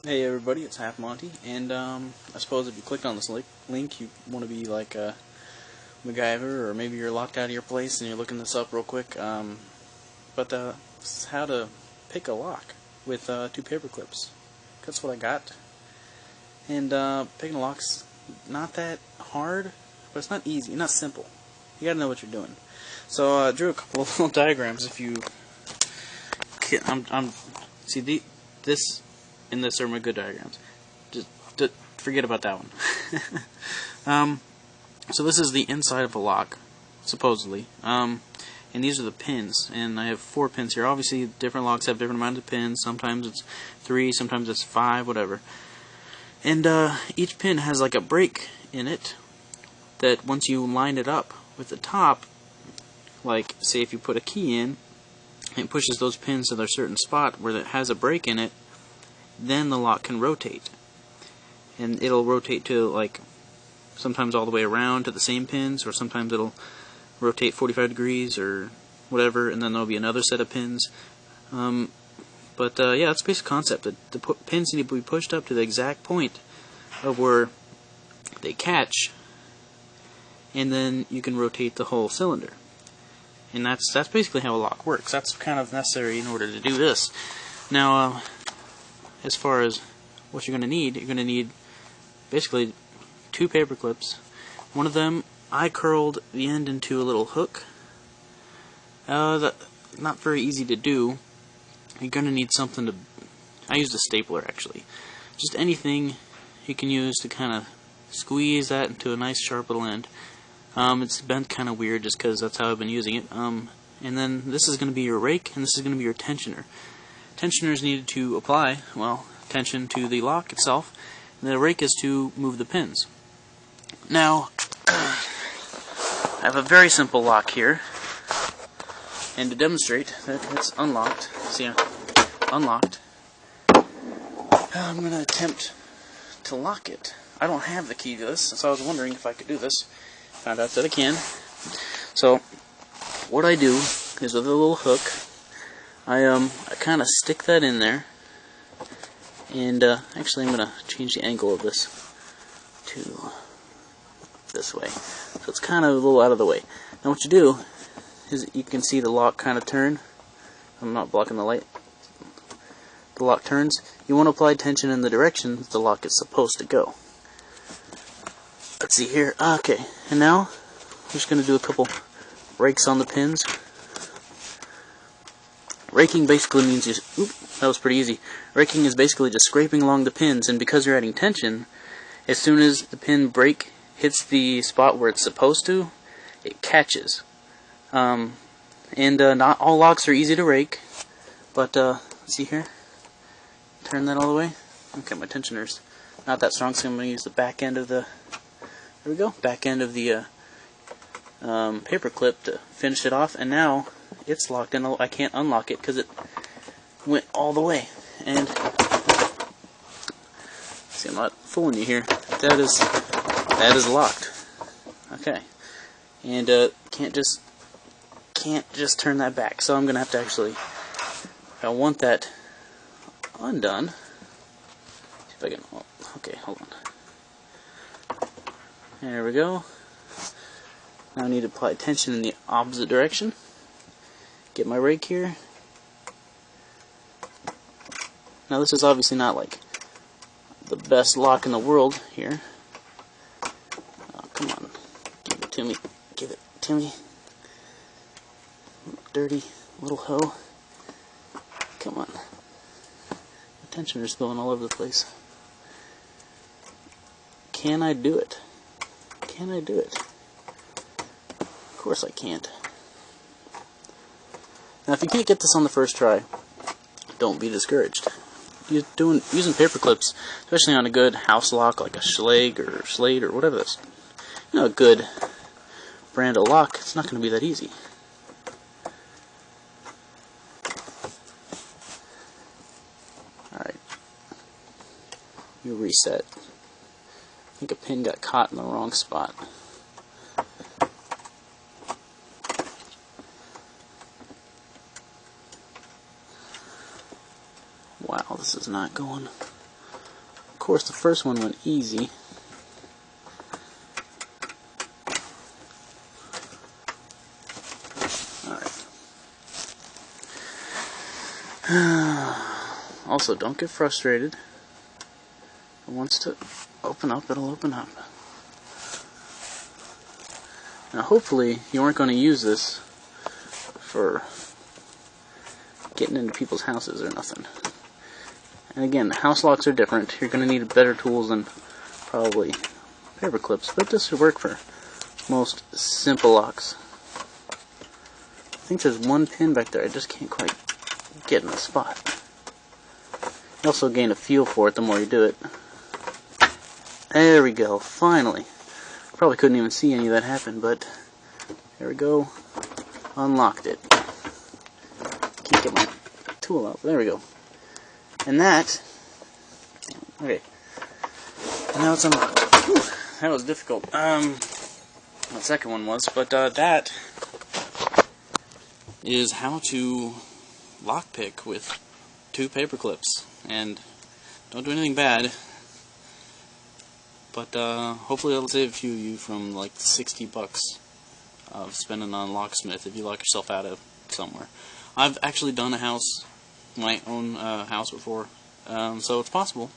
Hey everybody, it's Halfmonty, and I suppose if you clicked on this link, you want to be like MacGyver, or maybe you're locked out of your place and you're looking this up real quick. This is how to pick a lock with 2 paper clips. That's what I got. And picking a lock's not that hard, but it's not easy, not simple. You gotta know what you're doing. So I drew a couple of little diagrams. If you, see this. And this are my good diagrams. Just forget about that one. So this is the inside of a lock, supposedly. And these are the pins. And I have 4 pins here. Obviously, different locks have different amounts of pins. Sometimes it's 3, sometimes it's 5, whatever. And each pin has like a break in it that once you line it up with the top, like say if you put a key in, it pushes those pins to their certain spot where it has a break in it, then the lock can rotate. And it'll rotate to, like, sometimes all the way around to the same pins, or sometimes it'll rotate 45 degrees or whatever, and then there'll be another set of pins. Yeah, that's the basic concept. The pins need to be pushed up to the exact point of where they catch, and then you can rotate the whole cylinder. And that's basically how a lock works. That's kind of necessary in order to do this. Now, as far as what you're going to need basically 2 paper clips. One of them, I curled the end into a little hook. That's not very easy to do. You're going to need something to... I used a stapler, actually. Just anything you can use to kind of squeeze that into a nice sharp little end. It's bent kind of weird just because that's how I've been using it. And then this is going to be your rake, and this is going to be your tensioner. Tensioner is needed to apply, well, tension to the lock itself, and the rake is to move the pins. Now, I have a very simple lock here, and to demonstrate that it's unlocked, see, unlocked, I'm going to attempt to lock it. I don't have the key to this, so I was wondering if I could do this. Found out that I can. So, what I do is with a little hook, I kind of stick that in there, and actually I'm going to change the angle of this to this way, so it's kind of a little out of the way. Now what you do is you can see the lock kind of turn. I'm not blocking the light. The lock turns. You want to apply tension in the direction that the lock is supposed to go. Let's see here. Okay, and now I'm just going to do a couple rakes on the pins. Raking basically means that was pretty easy. Raking is basically just scraping along the pins, and because you're adding tension, as soon as the pin break hits the spot where it's supposed to, it catches. Not all locks are easy to rake, but see here, turn that all the way. Okay, my tensioner's not that strong, so I'm going to use the back end of the, there we go, back end of the paper clip to finish it off, and now it's locked in. I can't unlock it because it went all the way. And see, I'm not fooling you here. That is locked. Okay, and can't just turn that back. So I'm gonna have to actually, if I want that undone, see if I can. Oh, okay, hold on. There we go. Now I need to apply tension in the opposite direction. Get my rake here. Now this is obviously not like the best lock in the world here. Oh, come on. Give it to me. Give it to me. Dirty little hoe. Come on. The tensioner's going all over the place. Can I do it? Can I do it? Of course I can't. Now, if you can't get this on the first try, don't be discouraged. Using paper clips, especially on a good house lock like a Schlage or Slate or whatever this, a good brand of lock, it's not going to be that easy. Alright, you reset. I think a pin got caught in the wrong spot. Wow, this is not going course, the first one went easy. Also, don't get frustrated. If it wants to open up, it'll open up. Now, hopefully, you aren't going to use this for getting into people's houses or nothing. And again, house locks are different. You're going to need better tools than probably paper clips, but this should work for most simple locks. I think there's one pin back there. I just can't quite get in the spot. You also gain a feel for it the more you do it. There we go, finally. Probably couldn't even see any of that happen, but there we go. Unlocked it. Can't get my tool out. There we go. And that, okay. Now it's unlocked. Whew, that was difficult. The second one was, but that is how to lockpick with 2 paper clips. And don't do anything bad. But hopefully it'll save a few of you from like $60 of spending on locksmith if you lock yourself out of somewhere. I've actually done a house, my own house before, so it's possible.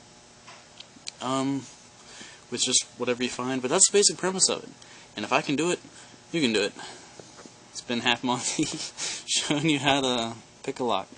With just whatever you find, but that's the basic premise of it. And if I can do it, you can do it. It's been Halfmonty showing you how to pick a lock.